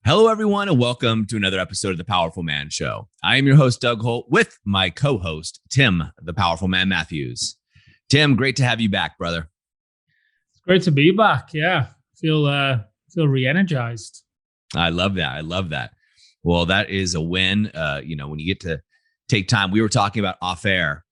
Hello, everyone, and welcome to another episode of the Powerful Man Show. I am your host, Doug Holt, with my co-host, Tim, the Powerful Man Matthews. Tim, great to have you back, brother. It's great to be back. Yeah, feel re-energized. I love that. I love that. Well, that is a win. When you get to take time, we were talking about off air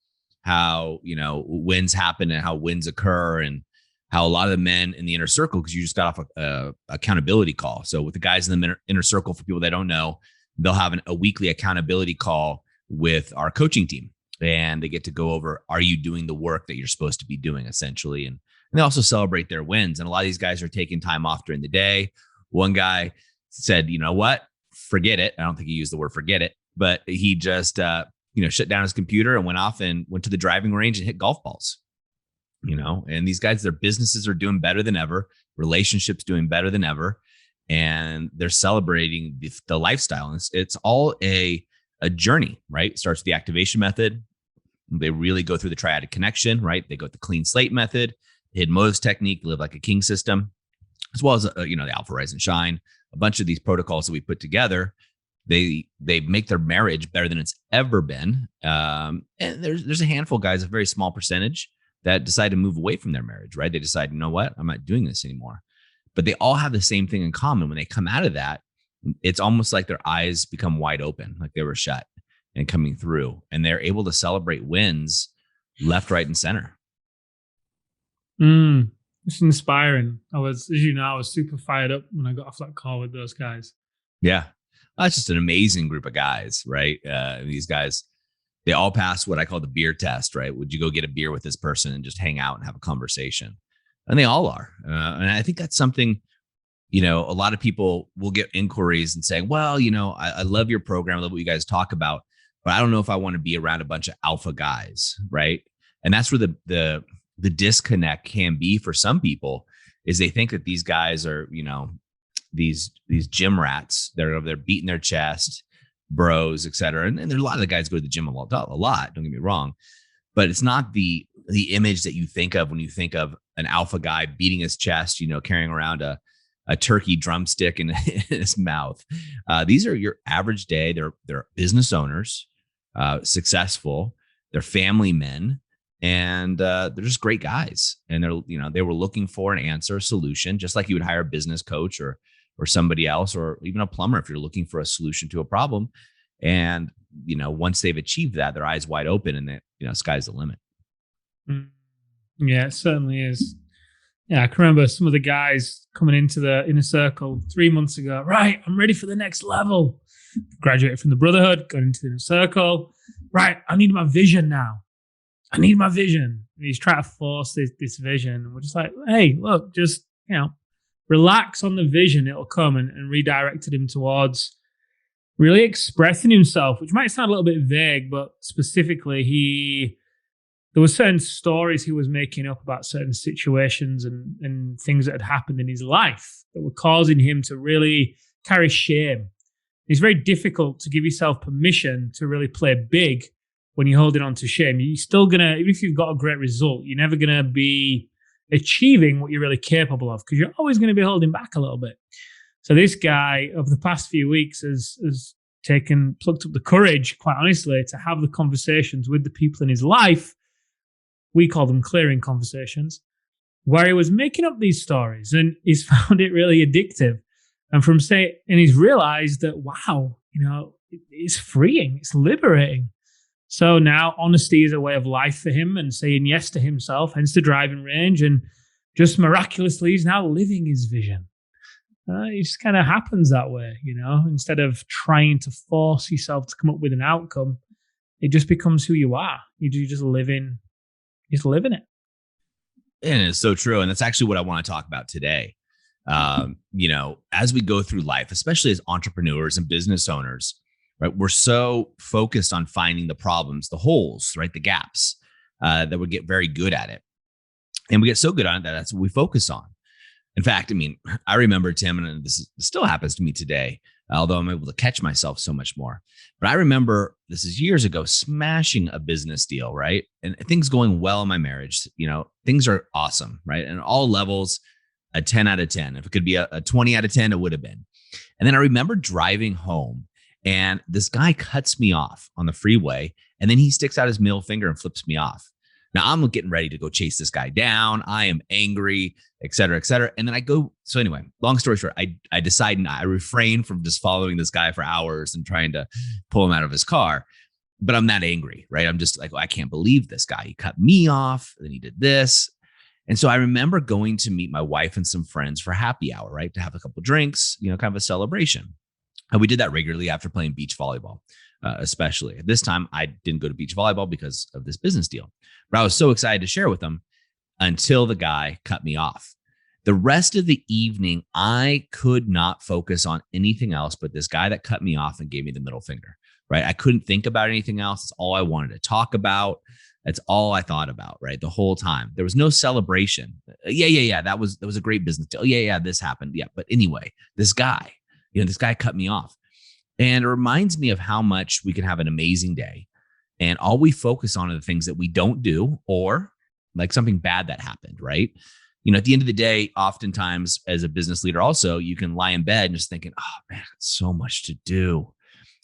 how wins happen and how wins occur, and how a lot of the men in the inner circle, because you just got off a accountability call. So with the guys in the inner circle, for people that don't know, they'll have a weekly accountability call with our coaching team, and they get to go over, are you doing the work that you're supposed to be doing, essentially? And they also celebrate their wins. And a lot of these guys are taking time off during the day. One guy said, you know what, forget it. I don't think he used the word forget it, but he just, shut down his computer and went to the driving range and hit golf balls. And these guys, their businesses are doing better than ever, relationships doing better than ever, and they're celebrating the lifestyle. And it's all a journey, right? It starts with the activation method. They really go through the triadic connection, right? They go with the clean slate method, the hidden motives technique, live like a king system, as well as the alpha, rise, and shine. A bunch of these protocols that we put together, they make their marriage better than it's ever been. And there's a handful of guys, a very small percentage, that decide to move away from their marriage, right? They decide, you know what, I'm not doing this anymore. But they all have the same thing in common. When they come out of that, it's almost like their eyes become wide open, like they were shut and coming through. And they're able to celebrate wins left, right, and center. It's inspiring. I was super fired up when I got off that call with those guys. Yeah. That's just an amazing group of guys, right? These guys, they all pass what I call the beer test, right? Would you go get a beer with this person and just hang out and have a conversation? And they all are. And I think that's something, a lot of people will get inquiries and saying, well, I love your program. I love what you guys talk about, but I don't know if I want to be around a bunch of alpha guys, right? And that's where the disconnect can be for some people, is they think that these guys are, these gym rats. They're beating their chest, bros, et cetera. And there's a lot of the guys go to the gym a lot, don't get me wrong, but it's not the image that you think of when you think of an alpha guy beating his chest, carrying around a turkey drumstick in his mouth. These are your average day. They're business owners, successful, they're family men, and they're just great guys. And they were looking for an answer, a solution, just like you would hire a business coach or somebody else, or even a plumber, if you're looking for a solution to a problem. And, once they've achieved that, their eyes wide open, and sky's the limit. Yeah, it certainly is. Yeah, I can remember some of the guys coming into the inner circle 3 months ago. Right, I'm ready for the next level. Graduated from the brotherhood, got into the inner circle. Right, I need my vision now. I need my vision. And he's trying to force this vision. And we're just like, hey, look, just, relax on the vision. It'll come, and redirected him towards really expressing himself, which might sound a little bit vague, but specifically there were certain stories he was making up about certain situations and things that had happened in his life that were causing him to really carry shame. It's very difficult to give yourself permission to really play big when you're holding on to shame. You're still gonna, even if you've got a great result, you're never gonna be achieving what you're really capable of, because you're always going to be holding back a little bit. So this guy, over the past few weeks, has plucked up the courage, quite honestly, to have the conversations with the people in his life. We call them clearing conversations, where he was making up these stories, and he's found it really addictive. And he's realized that, wow, it's freeing, it's liberating. So now honesty is a way of life for him, and saying yes to himself, hence the driving range. And just miraculously, he's now living his vision. It just kind of happens that way, instead of trying to force yourself to come up with an outcome, it just becomes who you are. You're just living it. And it's so true. And that's actually what I want to talk about today. As we go through life, especially as entrepreneurs and business owners, right, we're so focused on finding the problems, the holes, right, the gaps, that we get very good at it. And we get so good at it that that's what we focus on. In fact, I remember, Tim, and this still happens to me today, although I'm able to catch myself so much more. But I remember, this is years ago, smashing a business deal, right? And things going well in my marriage. Things are awesome, right? And all levels, a 10 out of 10. If it could be a 20 out of 10, it would have been. And then I remember driving home and this guy cuts me off on the freeway. And then he sticks out his middle finger and flips me off. Now I'm getting ready to go chase this guy down. I am angry, et cetera, et cetera. And then I go. So anyway, long story short, I decide I refrain from just following this guy for hours and trying to pull him out of his car. But I'm that angry, right? I'm just like, I can't believe this guy. He cut me off. Then he did this. And so I remember going to meet my wife and some friends for happy hour, right? To have a couple drinks, kind of a celebration. And we did that regularly after playing beach volleyball, especially. This time I didn't go to beach volleyball because of this business deal. But I was so excited to share with them until the guy cut me off. The rest of the evening, I could not focus on anything else but this guy that cut me off and gave me the middle finger, right? I couldn't think about anything else. It's all I wanted to talk about. That's all I thought about, right? The whole time. There was no celebration. Yeah. That was a great business deal. Yeah. This happened. Yeah. But anyway, this guy cut me off. And it reminds me of how much we can have an amazing day. And all we focus on are the things that we don't do or like something bad that happened, right? At the end of the day, oftentimes as a business leader, also, you can lie in bed and just thinking, oh man, so much to do.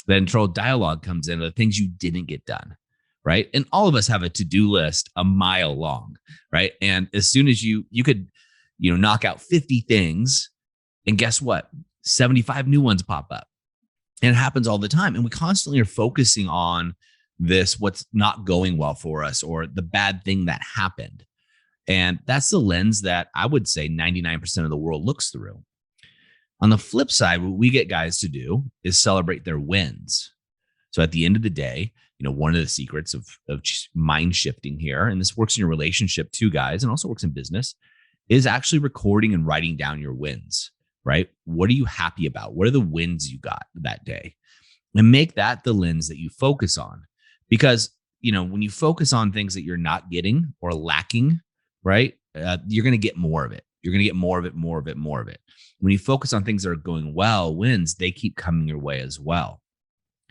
Then internal dialogue comes in, the things you didn't get done, right? And all of us have a to-do list a mile long, right? And as soon as you could, knock out 50 things, and guess what? 75 new ones pop up. And it happens all the time. And we constantly are focusing on this, what's not going well for us or the bad thing that happened. And that's the lens that I would say 99% of the world looks through. On the flip side, what we get guys to do is celebrate their wins. So at the end of the day, one of the secrets of mind shifting here, and this works in your relationship too, guys, and also works in business, is actually recording and writing down your wins, right? What are you happy about? What are the wins you got that day? And make that the lens that you focus on. Because, when you focus on things that you're not getting or lacking, right, you're going to get more of it. You're going to get more of it, more of it, more of it. When you focus on things that are going well, wins, they keep coming your way as well.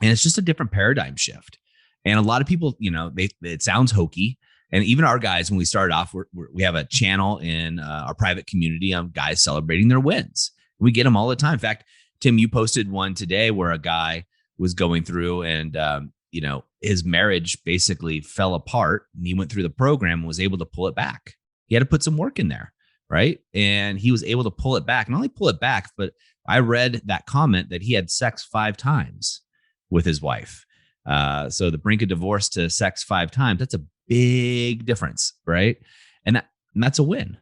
And it's just a different paradigm shift. And a lot of people, it sounds hokey. And even our guys, when we started off, we have a channel in our private community of guys celebrating their wins. We get them all the time. In fact, Tim, you posted one today where a guy was going through and, his marriage basically fell apart, and he went through the program and was able to pull it back. He had to put some work in there, right? And he was able to pull it back. And not only pull it back, but I read that comment that he had sex 5 times with his wife. So the brink of divorce to sex 5 times, that's a big difference, right? And that's a win.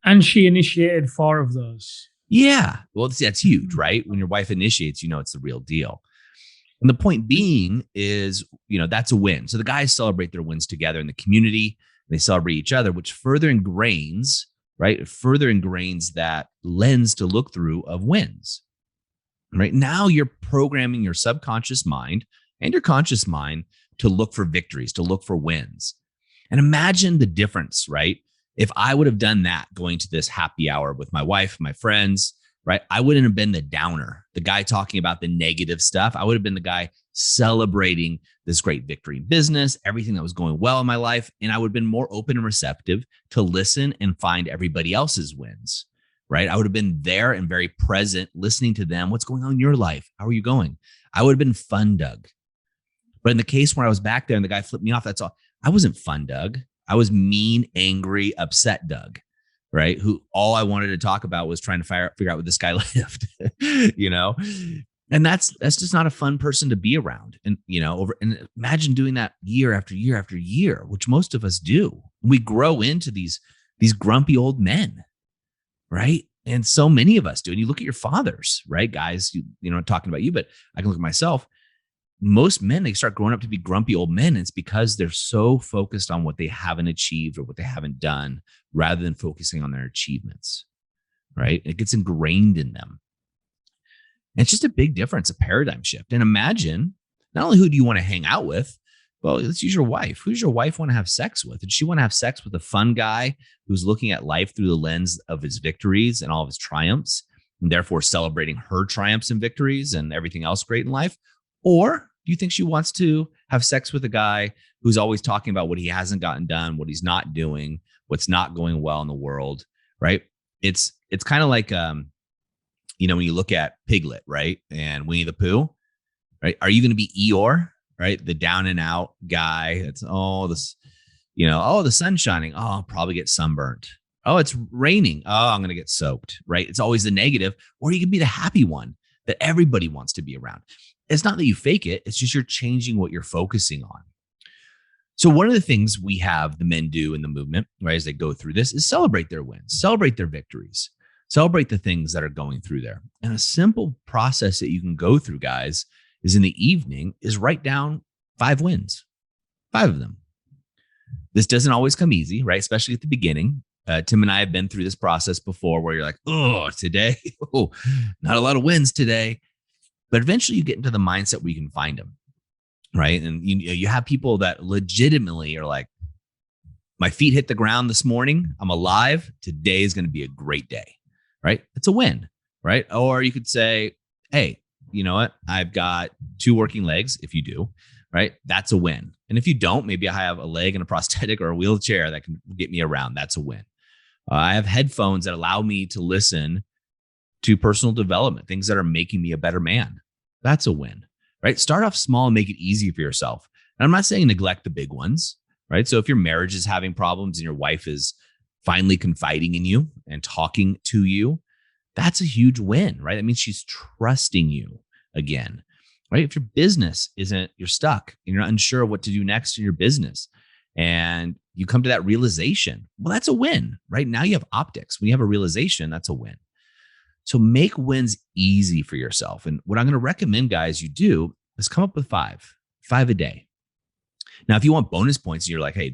And she initiated 4 of those. Yeah. Well, that's huge, right? When your wife initiates, it's the real deal. And the point being is, that's a win. So the guys celebrate their wins together in the community. They celebrate each other, which further ingrains, right? It further ingrains that lens to look through of wins, right? Now you're programming your subconscious mind and your conscious mind to look for victories, to look for wins. And imagine the difference, right? If I would have done that going to this happy hour with my wife, my friends, right? I wouldn't have been the downer, the guy talking about the negative stuff. I would have been the guy celebrating this great victory in business, everything that was going well in my life. And I would have been more open and receptive to listen and find everybody else's wins, right? I would have been there and very present, listening to them. What's going on in your life? How are you going? I would have been fun, Doug. But in the case where I was back there and the guy flipped me off, that's all. I wasn't fun, Doug. I was mean, angry, upset, Doug, right? Who all I wanted to talk about was trying to figure out where this guy lived, And that's just not a fun person to be around. And, and imagine doing that year after year after year, which most of us do. We grow into these grumpy old men, right? And so many of us do. And you look at your fathers, right? Guys, I'm talking about you, but I can look at myself. Most men, they start growing up to be grumpy old men. And it's because they're so focused on what they haven't achieved or what they haven't done rather than focusing on their achievements, right? It gets ingrained in them. And it's just a big difference, a paradigm shift. And imagine, not only who do you want to hang out with, well, let's use your wife. Who's your wife want to have sex with? Does she want to have sex with a fun guy who's looking at life through the lens of his victories and all of his triumphs, and therefore celebrating her triumphs and victories and everything else great in life? Or do you think she wants to have sex with a guy who's always talking about what he hasn't gotten done, what he's not doing, what's not going well in the world, right? it's kind of like when you look at Piglet, right? And Winnie the Pooh, right? Are you going to be Eeyore, right? The down and out guy. That's all this, oh, the sun's shining. Oh, I'll probably get sunburnt. Oh, it's raining. Oh, I'm going to get soaked, right? It's always the negative. Or you can be the happy one that everybody wants to be around. It's not that you fake it. It's just you're changing what you're focusing on. So one of the things we have the men do in the movement, right, as they go through this is celebrate their wins, celebrate their victories, celebrate the things that are going through there. And a simple process that you can go through, guys, is in the evening is write down 5 wins, 5 of them. This doesn't always come easy, right? Especially at the beginning. Tim and I have been through this process before where you're like, oh, today, oh, not a lot of wins today. But eventually you get into the mindset where you can find them, right? And you have people that legitimately are like, my feet hit the ground this morning. I'm alive. Today is going to be a great day, right? It's a win, right? Or you could say, hey, you know what? I've got 2 working legs. If you do, right? That's a win. And if you don't, maybe I have a leg and a prosthetic or a wheelchair that can get me around. That's a win. I have headphones that allow me to listen to personal development, things that are making me a better man. That's a win, right? Start off small and make it easy for yourself. And I'm not saying neglect the big ones, right? So if your marriage is having problems and your wife is finally confiding in you and talking to you, that's a huge win, right? That means she's trusting you again, right? If your business you're stuck and you're unsure of what to do next in your business and you come to that realization, well, that's a win, right? Now you have optics. When you have a realization, that's a win. So make wins easy for yourself. And what I'm going to recommend, guys, you do is come up with 5 a day. Now, if you want bonus points, you're like, hey,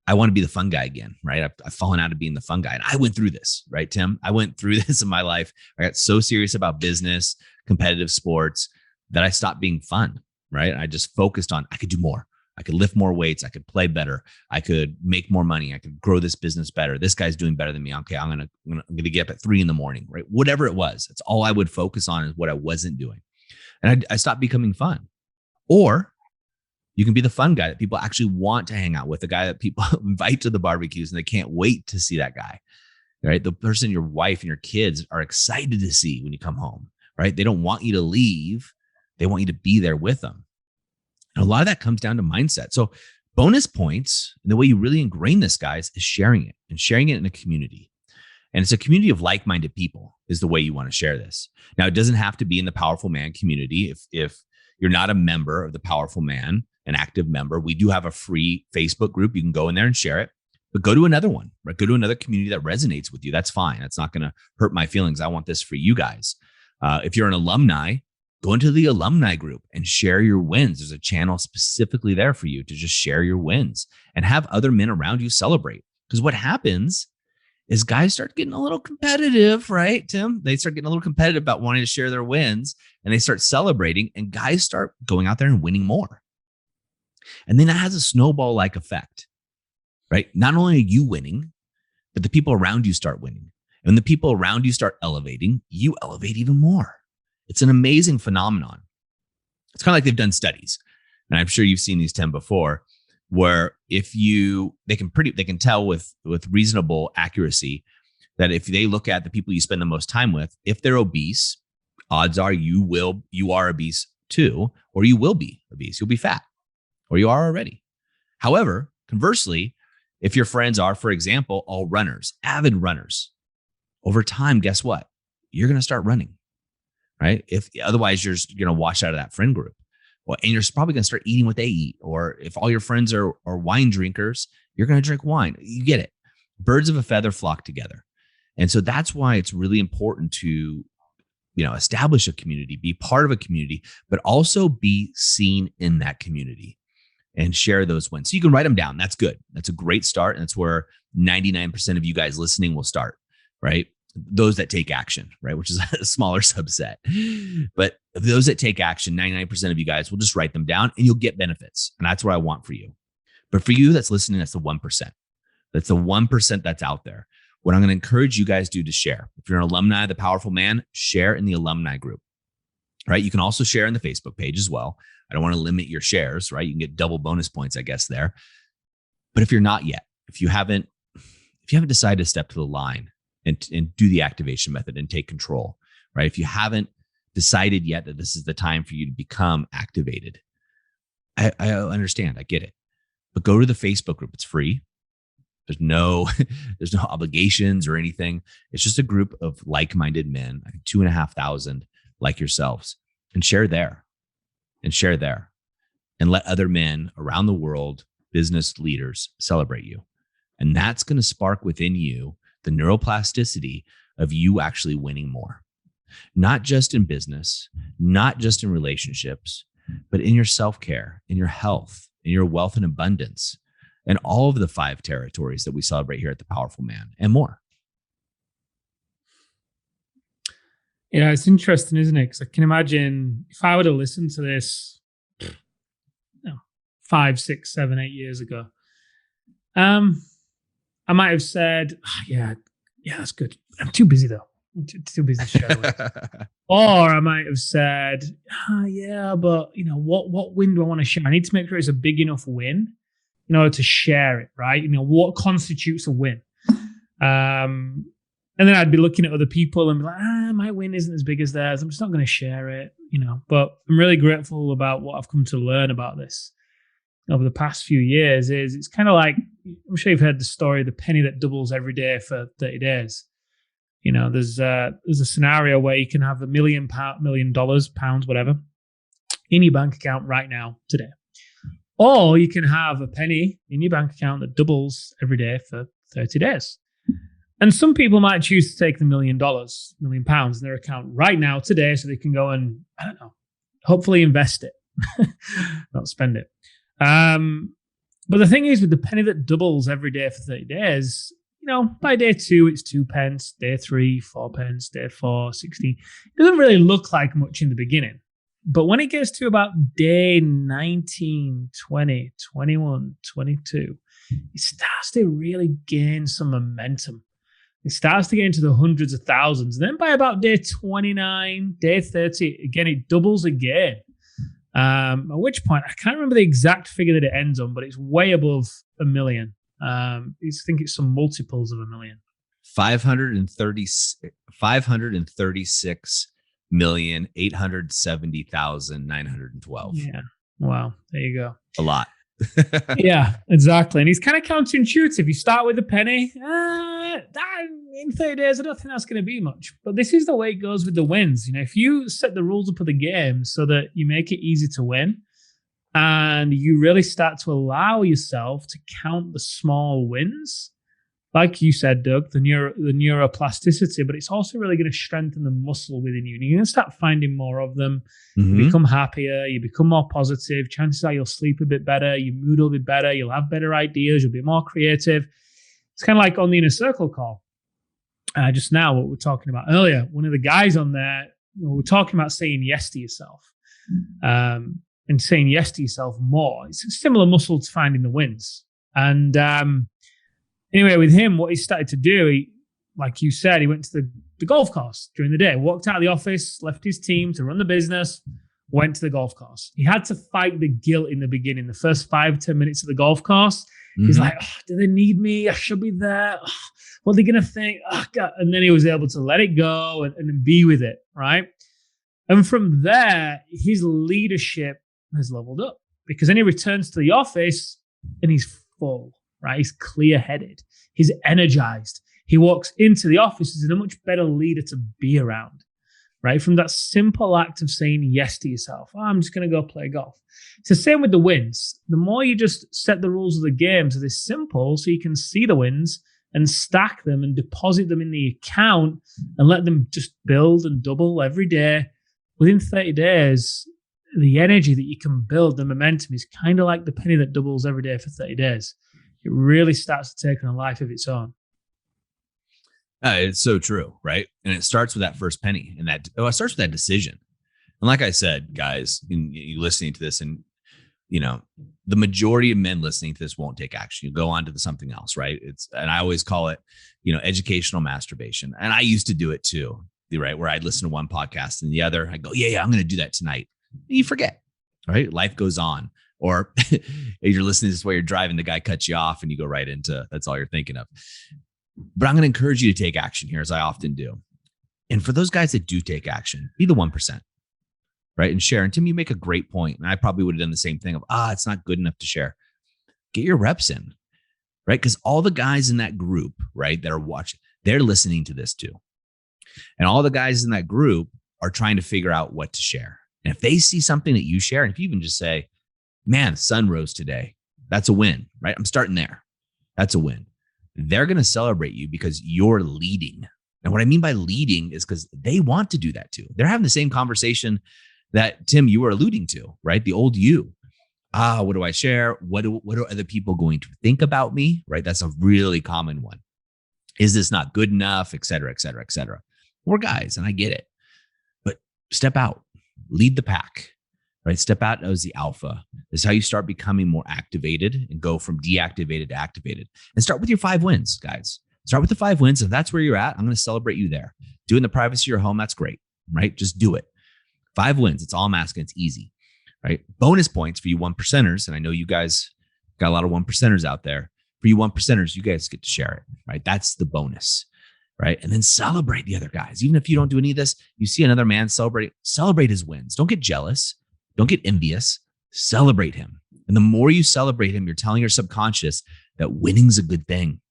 I want to be the fun guy again, right? I've fallen out of being the fun guy. And I went through this, right, Tim? I went through this in my life. I got so serious about business, competitive sports, that I stopped being fun, right? I just focused on, I could do more. I could lift more weights. I could play better. I could make more money. I could grow this business better. This guy's doing better than me. Okay, I'm gonna get up at 3 a.m, right? Whatever it was, that's all I would focus on is what I wasn't doing, and I stopped becoming fun. Or you can be the fun guy that people actually want to hang out with, the guy that people invite to the barbecues and they can't wait to see that guy, right? The person your wife and your kids are excited to see when you come home, right? They don't want you to leave. They want you to be there with them. And a lot of that comes down to mindset. So bonus points, and the way you really ingrain this, guys, is sharing it and sharing it in a community. And it's a community of like-minded people is the way you want to share this. Now, it doesn't have to be in the Powerful Man community. If you're not a member of the Powerful Man, an active member, we do have a free Facebook group. You can go in there and share it, but go to another one, right? Go to another community that resonates with you. That's fine. That's not going to hurt my feelings. I want this for you guys. If you're an alumni, go into the alumni group and share your wins. There's a channel specifically there for you to just share your wins and have other men around you celebrate. Because what happens is guys start getting a little competitive, right, Tim? They start getting a little competitive about wanting to share their wins and they start celebrating, and guys start going out there and winning more. And then that has a snowball-like effect, right? Not only are you winning, but the people around you start winning. And when the people around you start elevating, you elevate even more. It's an amazing phenomenon. It's kind of like they've done studies, and I'm sure you've seen these, Tim, before, where they can tell with reasonable accuracy that if they look at the people you spend the most time with, if they're obese, odds are you are obese too, or you will be obese. You'll be fat, or you are already. However, conversely, if your friends are, for example, all runners, avid runners, over time, guess what? You're going to start running. Right? If otherwise you're going to wash out of that friend group. Well, and you're probably going to start eating what they eat. Or if all your friends are wine drinkers, you're going to drink wine. You get it. Birds of a feather flock together. And so that's why it's really important to, establish a community, be part of a community, but also be seen in that community and share those wins. So you can write them down. That's good. That's a great start. And that's where 99% of you guys listening will start, right? Those that take action, right? Which is a smaller subset. But those that take action, 99% of you guys will just write them down and you'll get benefits. And that's what I want for you. But for you that's listening, that's the 1%. That's the 1% that's out there. What I'm going to encourage you guys to do to share. If you're an alumni of the Powerful Man, share in the alumni group, right? You can also share in the Facebook page as well. I don't want to limit your shares, right? You can get double bonus points, I guess, there. But if you're not yet, if you haven't decided to step to the line and do the activation method and take control, right? If you haven't decided yet that this is the time for you to become activated, I understand. I get it. But go to the Facebook group. It's free. There's no there's no obligations or anything. It's just a group of like-minded men, 2,500 like yourselves, and share there and let other men around the world, business leaders, celebrate you. And that's going to spark within you the neuroplasticity of you actually winning more, not just in business, not just in relationships, but in your self-care, in your health, in your wealth and abundance, and all of the 5 territories that we celebrate here at The Powerful Man and more. Yeah, it's interesting, isn't it? Because I can imagine if I were to listen to this 5, 6, 7, 8 years ago, I might have said, yeah, that's good. I'm too busy though. I'm too busy to share it. Or I might have said, yeah, but what win do I want to share? I need to make sure it's a big enough win in order to share it, right? What constitutes a win? And then I'd be looking at other people and be like, my win isn't as big as theirs. I'm just not going to share it, But I'm really grateful about what I've come to learn about this over the past few years. It's kind of like, I'm sure you've heard the story, the penny that doubles every day for 30 days. There's a scenario where you can have $1 million, pounds, whatever, in your bank account right now, today. Or you can have a penny in your bank account that doubles every day for 30 days. And some people might choose to take the $1 million, £1 in their account right now, today, so they can go and, I don't know, hopefully invest it, not spend it. But the thing is, with the penny that doubles every day for 30 days, by day 2, it's 2 pence, day 3, 4 pence, day 4, 16. It doesn't really look like much in the beginning. But when it gets to about day 19, 20, 21, 22, it starts to really gain some momentum. It starts to get into the hundreds of thousands. And then by about day 29, day 30, again, it doubles again. At which point, I can't remember the exact figure that it ends on, but it's way above $1 million. I think it's some multiples of $1 million. 536,870,912. Yeah. Wow. There you go. A lot. Yeah, exactly. And it's kind of counterintuitive. You start with a penny. In 30 days, I don't think that's going to be much. But this is the way it goes with the wins. If you set the rules up of the game so that you make it easy to win, and you really start to allow yourself to count the small wins, like you said, Doug, the neuroplasticity, but it's also really going to strengthen the muscle within you. And you're going to start finding more of them. Mm-hmm. You become happier. You become more positive. Chances are you'll sleep a bit better. Your mood will be better. You'll have better ideas. You'll be more creative. It's kind of like on the Inner Circle call. Just now, what we were talking about earlier, one of the guys on there, we're talking about saying yes to yourself. And saying yes to yourself more. It's a similar muscle to finding the wins. And anyway, with him, what he started to do, like you said, he went to the golf course during the day, walked out of the office, left his team to run the business, went to the golf course. He had to fight the guilt in the beginning, the first 5-10 minutes of the golf course. Mm-hmm. He's like, do they need me? I should be there. What are they going to think? God. And then he was able to let it go and be with it, right? And from there, his leadership has leveled up, because then he returns to the office and he's full, right? He's clear-headed. He's energized. He walks into the office as a much better leader to be around, right? From that simple act of saying yes to yourself. I'm just going to go play golf. It's the same with the wins. The more you just set the rules of the game so they're simple, so you can see the wins and stack them and deposit them in the account and let them just build and double every day. Within 30 days, the energy that you can build, the momentum, is kind of like the penny that doubles every day for 30 days. It really starts to take on a life of its own. It's so true, right? And it starts with that first penny, and it starts with that decision. And like I said, guys, you listening to this, and the majority of men listening to this won't take action. You go on to something else, right? And I always call it, educational masturbation. And I used to do it too, right? Where I'd listen to one podcast and the other, I go, yeah, I'm going to do that tonight. And you forget, right? Life goes on. Or you're listening to this while you're driving, the guy cuts you off and you go right into, that's all you're thinking of. But I'm going to encourage you to take action here, as I often do. And for those guys that do take action, be the 1%, right? And share. And Tim, you make a great point. And I probably would have done the same thing of, it's not good enough to share. Get your reps in, right? Because all the guys in that group, right, that are watching, they're listening to this too. And all the guys in that group are trying to figure out what to share. And if they see something that you share, and if you even just say, man, the sun rose today, that's a win, right? I'm starting there. That's a win. They're going to celebrate you because you're leading. And what I mean by leading is because they want to do that too. They're having the same conversation that, Tim, you were alluding to, right? The old you. What do I share? What are other people going to think about me, right? That's a really common one. Is this not good enough, et cetera, et cetera, et cetera. We're guys, and I get it. But step out, lead the pack, right? Step out as the alpha. This is how you start becoming more activated and go from deactivated to activated. And start with your 5 wins, guys. Start with the 5 wins. If that's where you're at, I'm going to celebrate you there. Do it in the privacy of your home. That's great, right? Just do it. 5 wins. It's all I'm asking. It's easy, right? Bonus points for you 1%ers. And I know you guys got a lot of 1%ers out there. For you 1%ers, you guys get to share it, right? That's the bonus, right? And then celebrate the other guys. Even if you don't do any of this, you see another man celebrate his wins. Don't get jealous. Don't get envious. Celebrate him. And the more you celebrate him, you're telling your subconscious that winning's a good thing.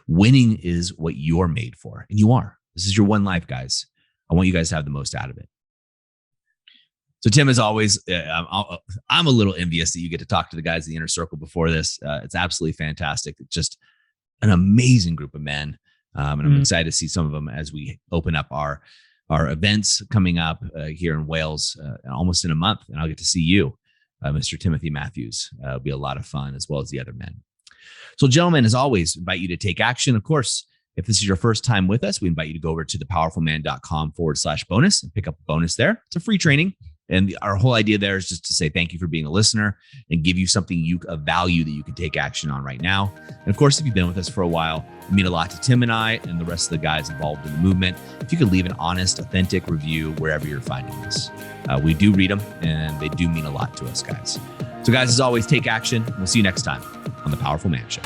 Winning is what you're made for. And you are. This is your one life, guys. I want you guys to have the most out of it. So Tim, as always, I'm a little envious that you get to talk to the guys in the inner circle before this. It's absolutely fantastic. It's just an amazing group of men. And I'm excited to see some of them as we open up our events coming up here in Wales almost in a month. And I'll get to see you, Mr. Timothy Matthews. It'll be a lot of fun, as well as the other men. So gentlemen, as always, invite you to take action. Of course, if this is your first time with us, we invite you to go over to thepowerfulman.com/bonus and pick up a bonus there. It's a free training. And our whole idea there is just to say thank you for being a listener and give you something of value that you can take action on right now. And of course, if you've been with us for a while, it means a lot to Tim and I and the rest of the guys involved in the movement. If you could leave an honest, authentic review wherever you're finding this. We do read them, and they do mean a lot to us, guys. So guys, as always, take action. We'll see you next time on The Powerful Man Show.